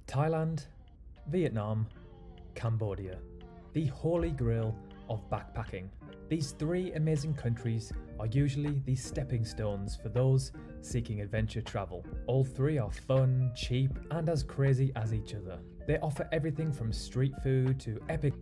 Thailand, Vietnam, Cambodia, the holy grail of backpacking. These three amazing countries are usually the stepping stones for those seeking adventure travel. All three are fun, cheap, and as crazy as each other. They offer everything from street food to epic.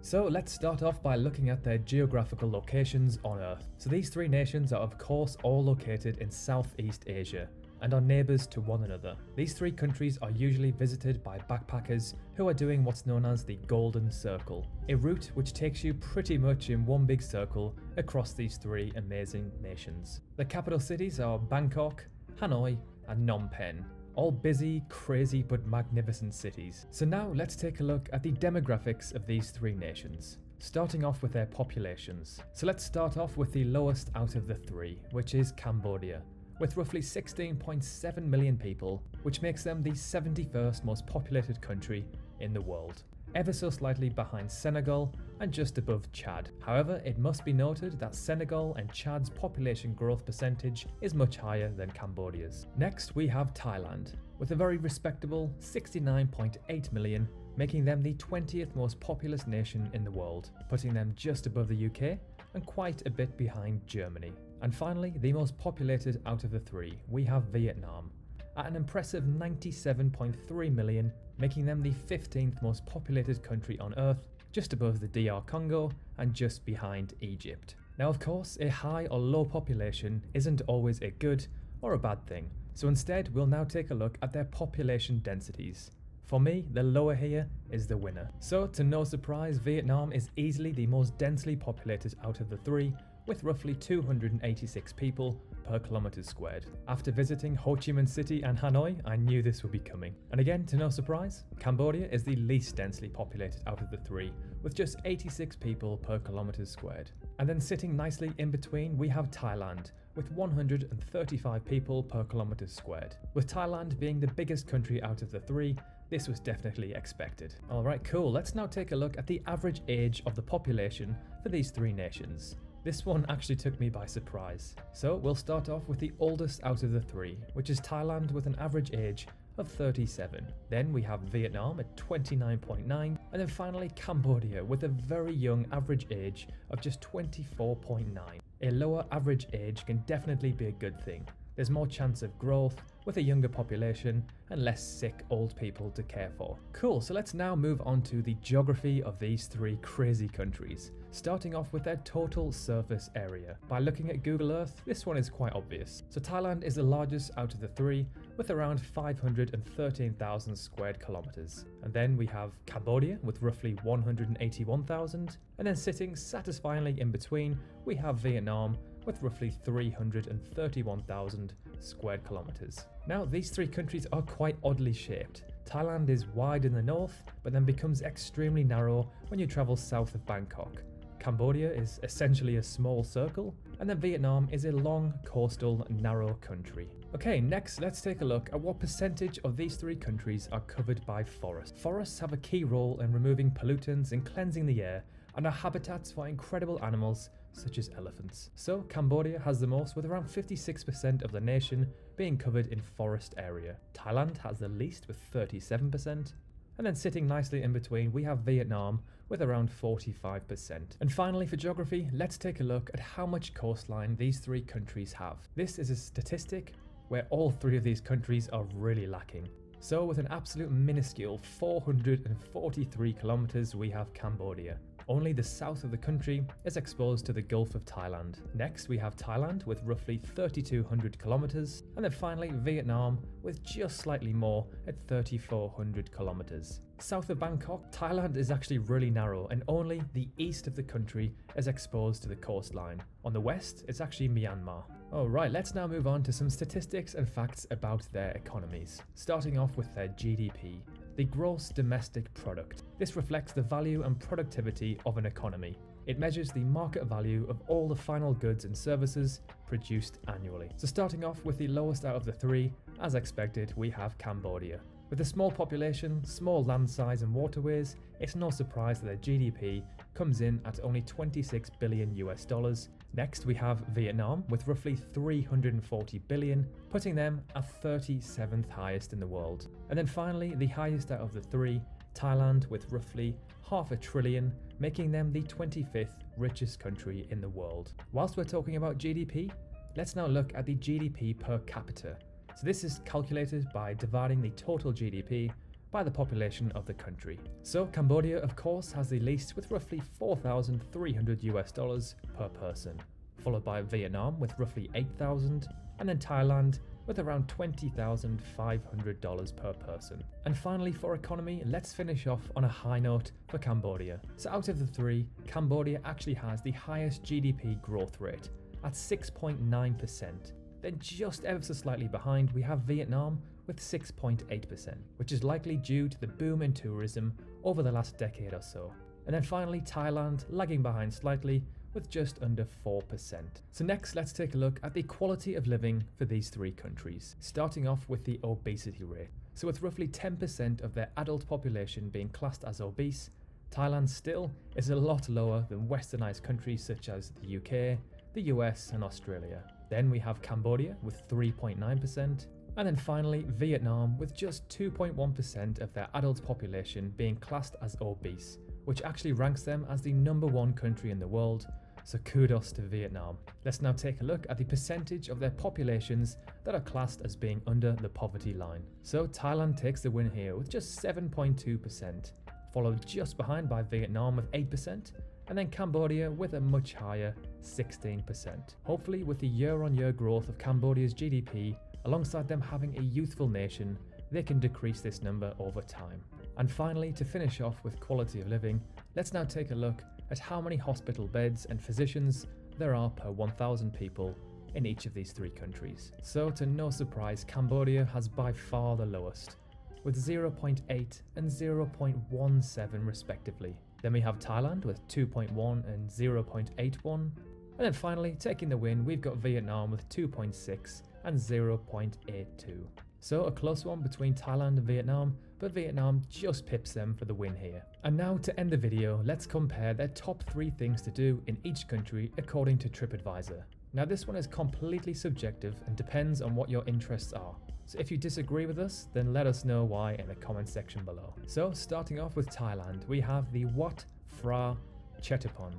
So let's start off by looking at their geographical locations on Earth. So these three nations are of course all located in Southeast Asia and are neighbours to one another. These three countries are usually visited by backpackers who are doing what's known as the Golden Circle, a route which takes you pretty much in one big circle across these three amazing nations. The capital cities are Bangkok, Hanoi and Phnom Penh, all busy, crazy but magnificent cities. So now let's take a look at the demographics of these three nations, starting off with their populations. So let's start off with the lowest out of the three, which is Cambodia, with roughly 16.7 million people, which makes them the 71st most populated country in the world, ever so slightly behind Senegal and just above Chad. However, it must be noted that Senegal and Chad's population growth percentage is much higher than Cambodia's. Next, we have Thailand, with a very respectable 69.8 million, making them the 20th most populous nation in the world, putting them just above the UK and quite a bit behind Germany. And finally, the most populated out of the three, we have Vietnam, at an impressive 97.3 million, making them the 15th most populated country on Earth, just above the DR Congo and just behind Egypt. Now of course, a high or low population isn't always a good or a bad thing, so instead we'll now take a look at their population densities. For me, the lower here is the winner. So to no surprise, Vietnam is easily the most densely populated out of the three, with roughly 286 people per kilometre squared. After visiting Ho Chi Minh City and Hanoi, I knew this would be coming. And again, to no surprise, Cambodia is the least densely populated out of the three, with just 86 people per kilometre squared. And then sitting nicely in between, we have Thailand, with 135 people per kilometre squared. With Thailand being the biggest country out of the three, this was definitely expected. Alright, cool, let's now take a look at the average age of the population for these three nations. This one actually took me by surprise. So we'll start off with the oldest out of the three, which is Thailand with an average age of 37. Then we have Vietnam at 29.9, and then finally Cambodia with a very young average age of just 24.9. A lower average age can definitely be a good thing. There's more chance of growth with a younger population and less sick old people to care for. Cool, so let's now move on to the geography of these three crazy countries, starting off with their total surface area. By looking at Google Earth, this one is quite obvious. So Thailand is the largest out of the three, with around 513,000 squared kilometers. And then we have Cambodia with roughly 181,000, and then sitting satisfyingly in between, we have Vietnam with roughly 331,000 squared kilometers. Now, these three countries are quite oddly shaped. Thailand is wide in the north, but then becomes extremely narrow when you travel south of Bangkok. Cambodia is essentially a small circle, and then Vietnam is a long, coastal, narrow country. Okay, next let's take a look at what percentage of these three countries are covered by forests. Forests have a key role in removing pollutants and cleansing the air, and are habitats for incredible animals such as elephants. So Cambodia has the most, with around 56% of the nation being covered in forest area. Thailand has the least with 37%, and then sitting nicely in between we have Vietnam with around 45%. And finally, for geography, let's take a look at how much coastline these three countries have. This is a statistic where all three of these countries are really lacking. So with an absolute minuscule 443 kilometers, we have Cambodia. Only the south of the country is exposed to the Gulf of Thailand. Next, we have Thailand with roughly 3,200 kilometers, and then finally Vietnam with just slightly more at 3,400 kilometers. South of Bangkok, Thailand is actually really narrow, and only the east of the country is exposed to the coastline. On the west, it's actually Myanmar. Alright, let's now move on to some statistics and facts about their economies, starting off with their GDP. The gross domestic product. This reflects the value and productivity of an economy. It measures the market value of all the final goods and services produced annually. So starting off with the lowest out of the three, as expected, we have Cambodia, With a small population, small land size and waterways, it's no surprise that their GDP comes in at only 26 billion US dollars. Next we have Vietnam with roughly 340 billion, putting them at 37th highest in the world. And then finally, the highest out of the three, Thailand with roughly half a trillion, making them the 25th richest country in the world. Whilst we're talking about GDP, let's now look at the GDP per capita. So this is calculated by dividing the total GDP by the population of the country. So Cambodia, of course, has the least with roughly 4,300 US dollars per person, followed by Vietnam with roughly 8,000, and then Thailand with around $20,500 per person. And finally, for economy, let's finish off on a high note for Cambodia. So out of the three, Cambodia actually has the highest GDP growth rate at 6.9%. Then just ever so slightly behind, we have Vietnam with 6.8%, which is likely due to the boom in tourism over the last decade or so. And then finally, Thailand lagging behind slightly with just under 4%. So next, let's take a look at the quality of living for these three countries, starting off with the obesity rate. So with roughly 10% of their adult population being classed as obese, Thailand still is a lot lower than westernized countries such as the UK, the US and Australia. Then we have Cambodia with 3.9%, and then finally Vietnam with just 2.1% of their adult population being classed as obese, which actually ranks them as the #1 country in the world, so kudos to Vietnam. Let's now take a look at the percentage of their populations that are classed as being under the poverty line. So Thailand takes the win here with just 7.2%, followed just behind by Vietnam with 8%, and then Cambodia with a much higher 16%. Hopefully with the year-on-year growth of Cambodia's GDP, alongside them having a youthful nation, they can decrease this number over time. And finally, to finish off with quality of living, let's now take a look at how many hospital beds and physicians there are per 1,000 people in each of these three countries. So to no surprise, Cambodia has by far the lowest, with 0.8 and 0.17 respectively. Then we have Thailand with 2.1 and 0.81. And then finally, taking the win, we've got Vietnam with 2.6 and 0.82. So a close one between Thailand and Vietnam, but Vietnam just pips them for the win here. And now to end the video, let's compare their top 3 things to do in each country according to TripAdvisor. Now this one is completely subjective and depends on what your interests are. So if you disagree with us, then let us know why in the comment section below. So starting off with Thailand, we have the Wat Phra Kaew.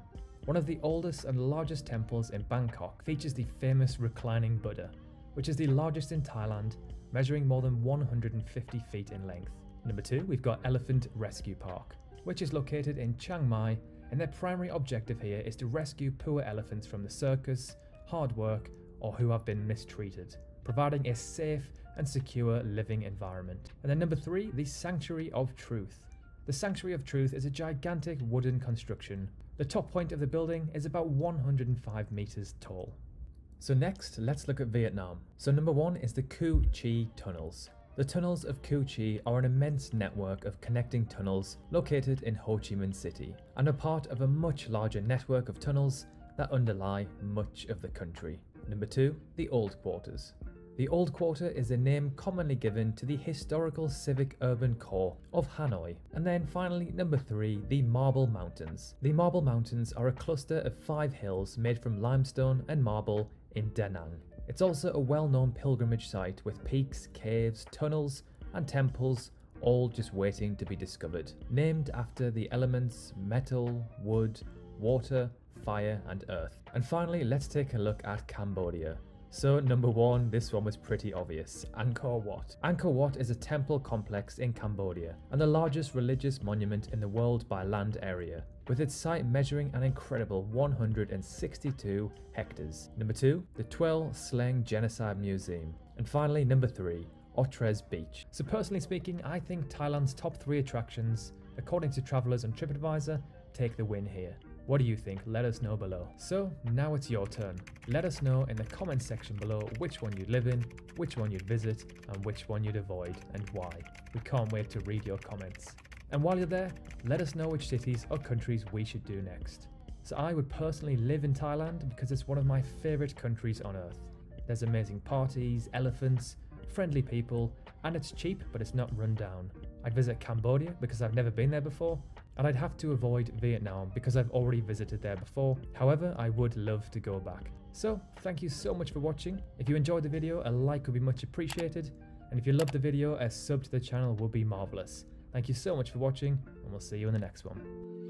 One of the oldest and largest temples in Bangkok features the famous reclining Buddha, which is the largest in Thailand, measuring more than 150 feet in length. Number 2, we've got Elephant Rescue Park, which is located in Chiang Mai, and their primary objective here is to rescue poor elephants from the circus, hard work, or who have been mistreated, providing a safe and secure living environment. And then number 3, the Sanctuary of Truth. The Sanctuary of Truth is a gigantic wooden construction. The top point of the building is about 105 meters tall. So next, let's look at Vietnam. So number 1 is the Cu Chi Tunnels. The tunnels of Cu Chi are an immense network of connecting tunnels located in Ho Chi Minh City, and are part of a much larger network of tunnels that underlie much of the country. Number 2, the Old Quarters. The Old Quarter is a name commonly given to the historical civic urban core of Hanoi. And then finally, number 3, the Marble Mountains. The Marble Mountains are a cluster of 5 hills made from limestone and marble in Da Nang. It's also a well-known pilgrimage site with peaks, caves, tunnels and temples all just waiting to be discovered, named after the elements metal, wood, water, fire and earth. And finally, let's take a look at Cambodia. So number 1, this one was pretty obvious, Angkor Wat. Angkor Wat is a temple complex in Cambodia and the largest religious monument in the world by land area, with its site measuring an incredible 162 hectares. Number 2, the Tuel Sleng Genocide Museum. And finally, number 3, Otres Beach. So personally speaking, I think Thailand's top 3 attractions, according to travelers on TripAdvisor, take the win here. What do you think? Let us know below. So now it's your turn. Let us know in the comment section below which one you'd live in, which one you'd visit, and which one you'd avoid, and why. We can't wait to read your comments. And while you're there, let us know which cities or countries we should do next. So I would personally live in Thailand because it's one of my favourite countries on earth. There's amazing parties, elephants, friendly people, and it's cheap but it's not run down. I'd visit Cambodia because I've never been there before, and I'd have to avoid Vietnam because I've already visited there before. However, I would love to go back. So, thank you so much for watching. If you enjoyed the video, a like would be much appreciated, and if you loved the video, a sub to the channel would be marvellous. Thank you so much for watching, and we'll see you in the next one.